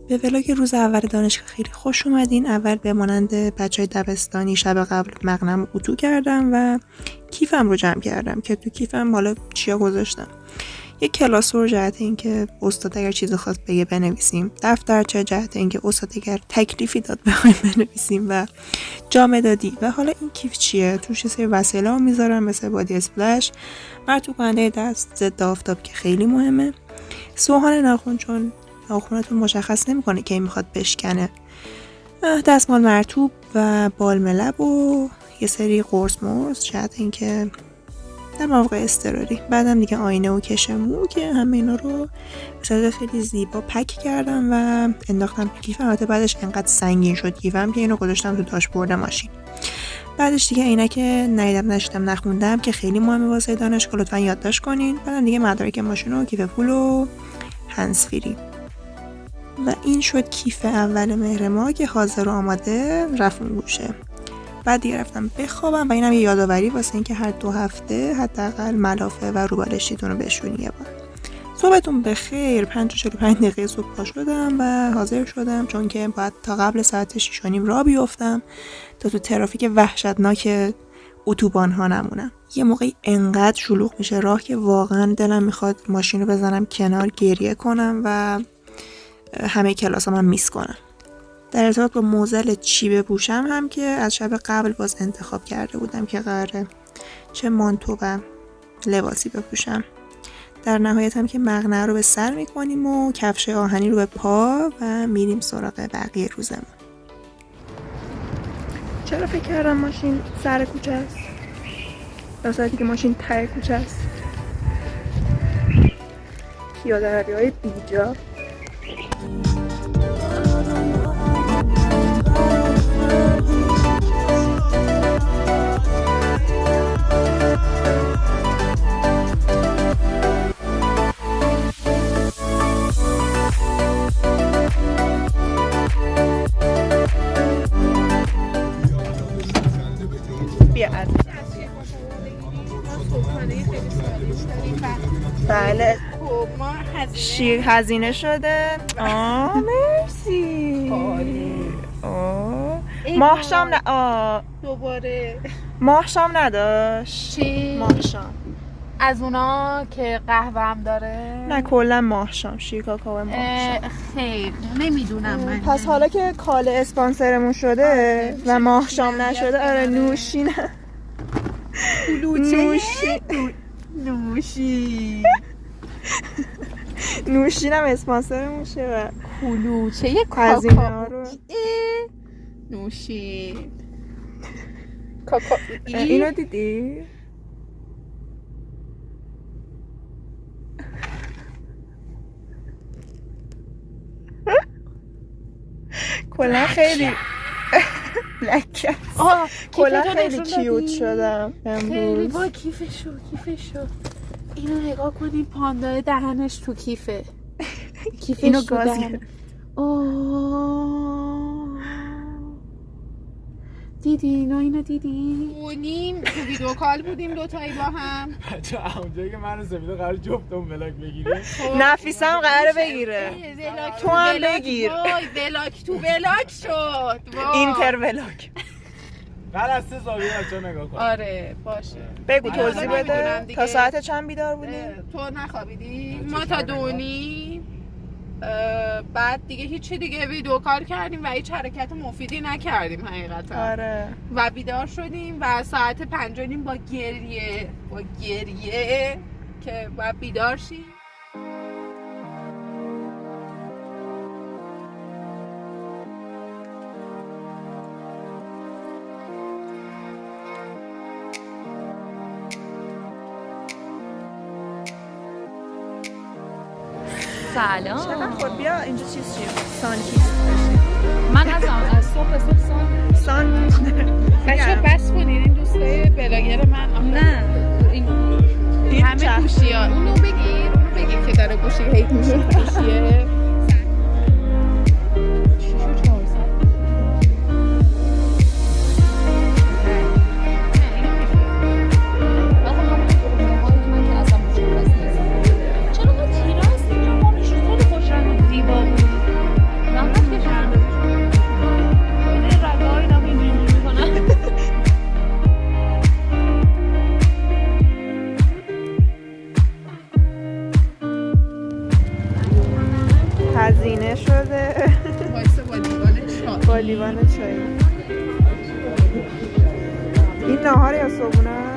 به ولاگ روز اول دانشگاه خیلی خوش اومدین. اول به مانند بچهای دبستانی شب قبل مغنم اتو کردم و کیفم رو جمع کردم که تو کیفم حالا چیا گذاشتم. یک کلاسور جهت اینکه استاد اگر چیزی خواست بگه بنویسیم، دفترچه جهت اینکه استاد اگر تکلیفی داد بخوایم بنویسیم و جام دادی. و حالا این کیف چیه؟ توش سری وسایل ها میذارم مثل بادی اسپلش، مرطوب کننده دست، ضد آفتاب که خیلی مهمه، سوهان ناخن چون ناخناتون مشخص نمیکنه کی میخواد بشکنه، دستمال مرطوب و بالم لب و یه سری قرص مرز جهت اینکه در مواقع اضطراری. بعدم دیگه آینه و کش مو که همه اینا رو به صورت خیلی زیبا پک کردم و انداختم تو کیفم. البته بعدش انقدر سنگین شد کیفم که اینو گذاشتم تو داشبورد ماشین. بعدش دیگه عینک ندیدم نشدم نخوندم که خیلی مهمه واسه دانشگاه، لطفا یادداشت کنین. بعدم دیگه مدارک ماشین و کیف پول و هندزفری. و این شد کیف اول مهر ما که حاضر و آماده رفت گوشه. بعد دیگه رفتم بخوابم و اینم یه یادآوری واسه اینکه هر 2 هفته حداقل ملافه و روبالشتیتون رو بشورین یه بار. صبحتون بخیر. 5:45 دقیقه صبح پا شدم و حاضر شدم چون که باید تا قبل ساعت 6:30 راه بیفتم تا تو ترافیک وحشتناک اتوبان ها نمونم. یه موقعی انقدر شلوغ میشه راه که واقعا دلم میخواد ماشین رو بزنم کنار گریه کنم و همه کلاس هم میس کنم. در ارتباط با موزل چی بپوشم هم که از شب قبل باز انتخاب کرده بودم که قراره چه مانتو و لباسی بپوشم. در نهایت هم که مقنعه رو به سر میکنیم و کفش آهنی رو به پا و میریم سراغ بقیه روزمون. چرا فکر کردم ماشین سر کوچه است؟ در صورتی که ماشین ته کوچه است. پیاده روی‌های بیجا. بله شیر هزینه شده. مرسی. ماه شام دوباره ماه شام نداشت. چی؟ ماه شام از اونا که قهوه هم داره؟ نه کلا ماه شام شیر کاکائو ماه شام. خیر نمیدونم من. پس حالا که کاله اسپانسرمون شده و ماه شام نشده آره نوشی نه نوشینم اسپانسرمون شه و کلوچه کاکائو رو نوشین کاکائو. اینو دیدی؟ کلا خیلی لکه کلا خیلی کیوت شدم خیلی امروز. با کیفشو اینو نگاه کنی پاندای دهنش تو کیفه. کیفش اینو تو گاز دهن. دیدی اینو دیدی؟ بودیم تو ویدیو کال بودیم دوتایی با هم. بچه اونجایی که من و سفیده قرار جفتمون ولاگ بگیره نفیسم قراره بگیره. تو هم بگیر. وای ولاگ تو ولاگ شد. اینتر ولاگ. قرار از 3 زاویه بچه نگاه کن. آره باشه. بگو من توضیح حالا بده. نمیدونم دیگه. تا ساعت چند بیدار بودی؟ تو نخوابیدی؟ ما تا 2:30. بعد دیگه هیچی دیگه ویدیو کال کردیم و هیچ حرکت مفیدی نکردیم حقیقتا. آره. و بیدار شدیم و ساعت 5:30 با گریه که باید بیدار شیم. سلام. چقدر خود بیا اینجا چیز چیه؟ سانکیست من از صبح سان بچه بس کنین این دوستای بلاگر من نه این همه گوشی ها اونو بگیر که داره گوشی هی گوشیه. لیوان چای. این ناهار یا صبحونه؟